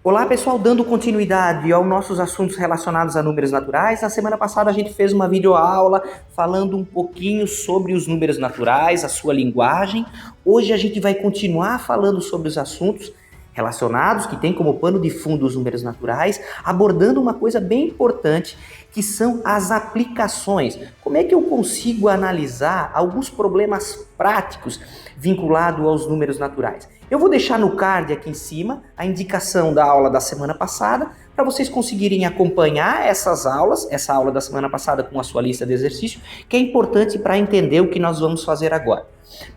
Olá pessoal, dando continuidade aos nossos assuntos relacionados a números naturais. Na semana passada a gente fez uma videoaula falando um pouquinho sobre os números naturais, a sua linguagem. Hoje a gente vai continuar falando sobre os assuntos relacionados, que tem como pano de fundo os números naturais, abordando uma coisa bem importante, que são as aplicações. Como é que eu consigo analisar alguns problemas práticos vinculados aos números naturais? Eu vou deixar no card aqui em cima a indicação da aula da semana passada, para vocês conseguirem acompanhar essas aulas, essa aula da semana passada com a sua lista de exercícios, que é importante para entender o que nós vamos fazer agora.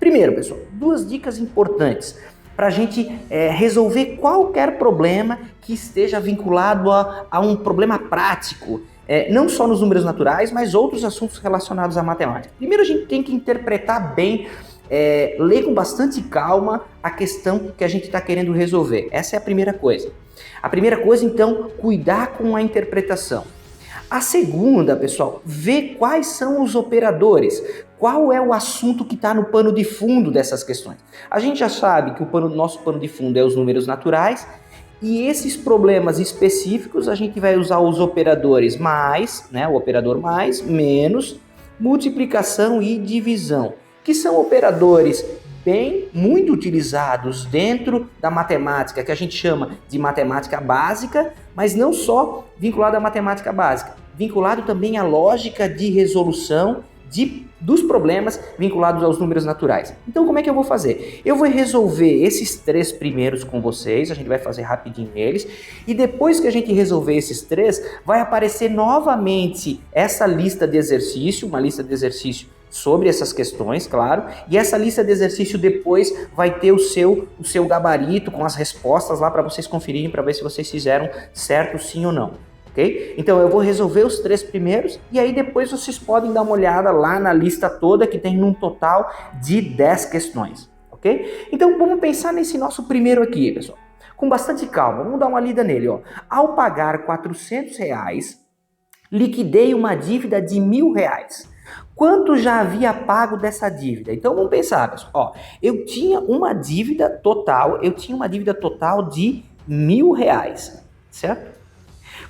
Primeiro, pessoal, duas dicas importantes para a gente resolver qualquer problema que esteja vinculado a um problema prático, não só nos números naturais, mas outros assuntos relacionados à matemática. Primeiro, a gente tem que interpretar bem, ler com bastante calma a questão que a gente está querendo resolver. Essa é a primeira coisa. A primeira coisa, então, cuidar com a interpretação. A segunda, pessoal, ver quais são os operadores, qual é o assunto que está no pano de fundo dessas questões. A gente já sabe que o nosso pano de fundo é os números naturais, e esses problemas específicos a gente vai usar os operadores mais, o operador mais, menos, multiplicação e divisão, que são operadores muito utilizados dentro da matemática, que a gente chama de matemática básica, mas não só vinculado à matemática básica, vinculado também à lógica de resolução dos problemas vinculados aos números naturais. Então, como é que eu vou fazer? Eu vou resolver esses três primeiros com vocês, a gente vai fazer rapidinho eles, e depois que a gente resolver esses três, vai aparecer novamente essa lista de exercício, uma lista de exercício sobre essas questões, claro, e essa lista de exercício depois vai ter o seu gabarito com as respostas lá para vocês conferirem, para ver se vocês fizeram certo sim ou não. Okay? Então eu vou resolver os três primeiros e aí depois vocês podem dar uma olhada lá na lista toda, que tem um total de 10 questões. Ok? Então vamos pensar nesse nosso primeiro aqui, pessoal. Com bastante calma, vamos dar uma lida nele. Ó. Ao pagar R$400, liquidei uma dívida de R$1.000. Quanto já havia pago dessa dívida? Então vamos pensar, pessoal. Ó, eu tinha uma dívida total de R$1.000, certo?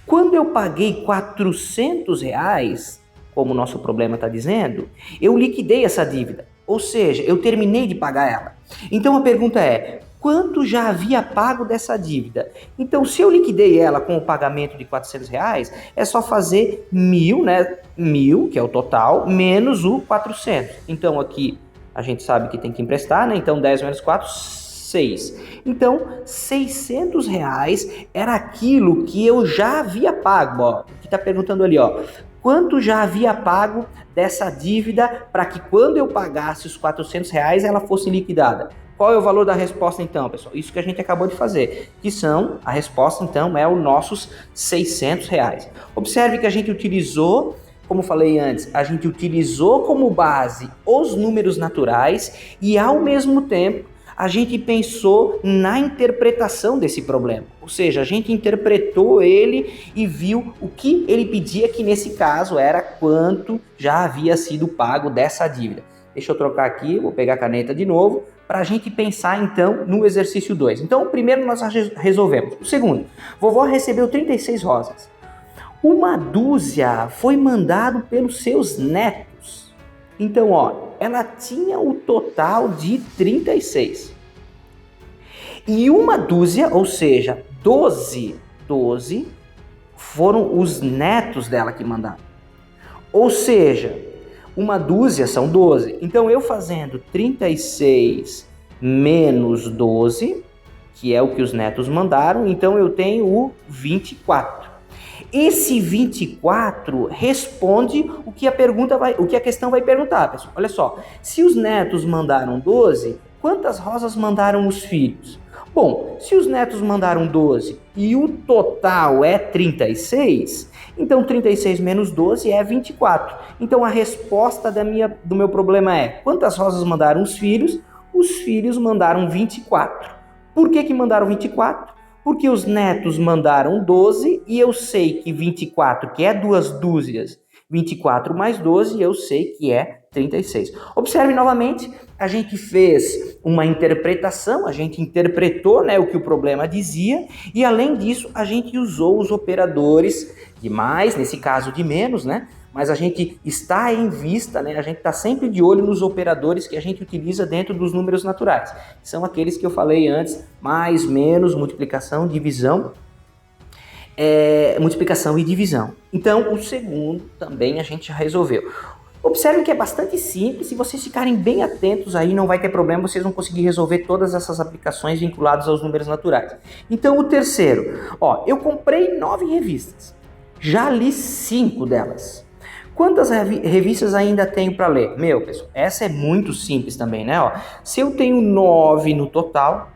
Quando eu paguei R$400, como o nosso problema está dizendo, eu liquidei essa dívida, ou seja, eu terminei de pagar ela. Então a pergunta é, quanto já havia pago dessa dívida? Então, se eu liquidei ela com o pagamento de R$400, é só fazer 1.000, né? 1.000, que é o total, menos o 400. Então aqui a gente sabe que tem que emprestar, né? Então 10 menos 4, 6. Então, R$600 era aquilo que eu já havia pago, ó. Que está perguntando ali, ó. Quanto já havia pago dessa dívida para que quando eu pagasse os R$400 ela fosse liquidada? Qual é o valor da resposta então, pessoal? Isso que a gente acabou de fazer, a resposta então é os nossos R$600. Observe que a gente utilizou, como falei antes, a gente utilizou como base os números naturais e ao mesmo tempo a gente pensou na interpretação desse problema. Ou seja, a gente interpretou ele e viu o que ele pedia, que nesse caso era quanto já havia sido pago dessa dívida. Deixa eu trocar aqui, vou pegar a caneta de novo, para a gente pensar então no exercício 2. Então, o primeiro nós resolvemos. O segundo, vovó recebeu 36 rosas. Uma dúzia foi mandado pelos seus netos. Então, ó, ela tinha o total de 36. E uma dúzia, ou seja, 12 foram os netos dela que mandaram. Ou seja, uma dúzia são 12. Então, eu fazendo 36 menos 12, que é o que os netos mandaram, então eu tenho o 24. Esse 24 responde o que a questão vai perguntar, pessoal. Olha só, se os netos mandaram 12, quantas rosas mandaram os filhos? Bom, se os netos mandaram 12 e o total é 36, então 36 menos 12 é 24. Então a resposta do meu problema é, quantas rosas mandaram os filhos? Os filhos mandaram 24. Por que mandaram 24? Porque os netos mandaram 12 e eu sei que 24, que é duas dúzias, 24 mais 12, eu sei que é 36. Observe novamente, a gente fez uma interpretação, a gente interpretou, né, o que o problema dizia, e além disso, a gente usou os operadores de mais, nesse caso de menos, né? Mas a gente está em vista, né? A gente está sempre de olho nos operadores que a gente utiliza dentro dos números naturais. São aqueles que eu falei antes, mais, menos, multiplicação, divisão, multiplicação e divisão. Então, o segundo também a gente já resolveu. Observe que é bastante simples, se vocês ficarem bem atentos aí não vai ter problema, vocês vão conseguir resolver todas essas aplicações vinculadas aos números naturais. Então o terceiro, ó, eu comprei 9 revistas, já li 5 delas. Quantas revistas ainda tenho para ler? Meu, pessoal, essa é muito simples também, né? Ó, se eu tenho 9 no total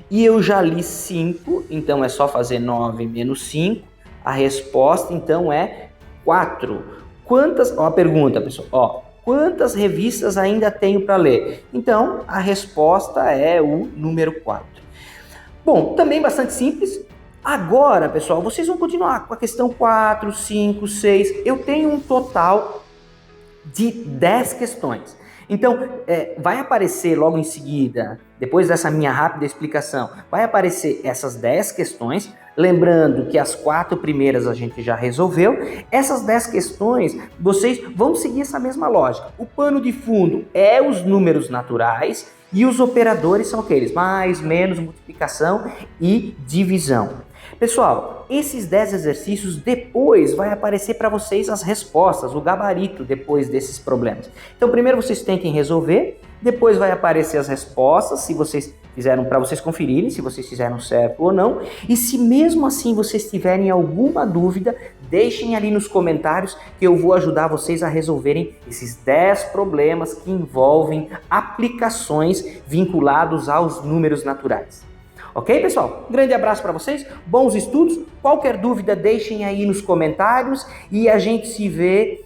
e eu já li 5, então é só fazer 9 menos 5, a resposta então é 4. Quantas, ó, a pergunta, pessoal, ó, quantas revistas ainda tenho para ler? Então, a resposta é o número 4. Bom, também bastante simples. Agora, pessoal, vocês vão continuar com a questão 4, 5, 6. Eu tenho um total de 10 questões. Então, vai aparecer logo em seguida, depois dessa minha rápida explicação, vai aparecer essas 10 questões. Lembrando que as 4 primeiras a gente já resolveu. Essas 10 questões, vocês vão seguir essa mesma lógica. O pano de fundo é os números naturais e os operadores são aqueles mais, menos, multiplicação e divisão. Pessoal, esses 10 exercícios depois vai aparecer para vocês as respostas, o gabarito depois desses problemas. Então primeiro vocês tentem resolver, depois vai aparecer as respostas, se vocês fizeram, para vocês conferirem se vocês fizeram certo ou não. E se mesmo assim vocês tiverem alguma dúvida, deixem ali nos comentários que eu vou ajudar vocês a resolverem esses 10 problemas que envolvem aplicações vinculados aos números naturais. Ok, pessoal? Um grande abraço para vocês, bons estudos. Qualquer dúvida, deixem aí nos comentários e a gente se vê.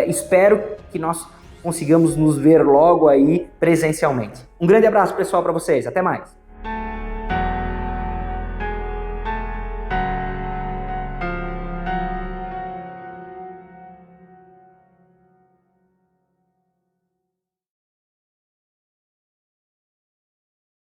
Espero que nós consigamos nos ver logo aí presencialmente. Um grande abraço, pessoal, para vocês. Até mais.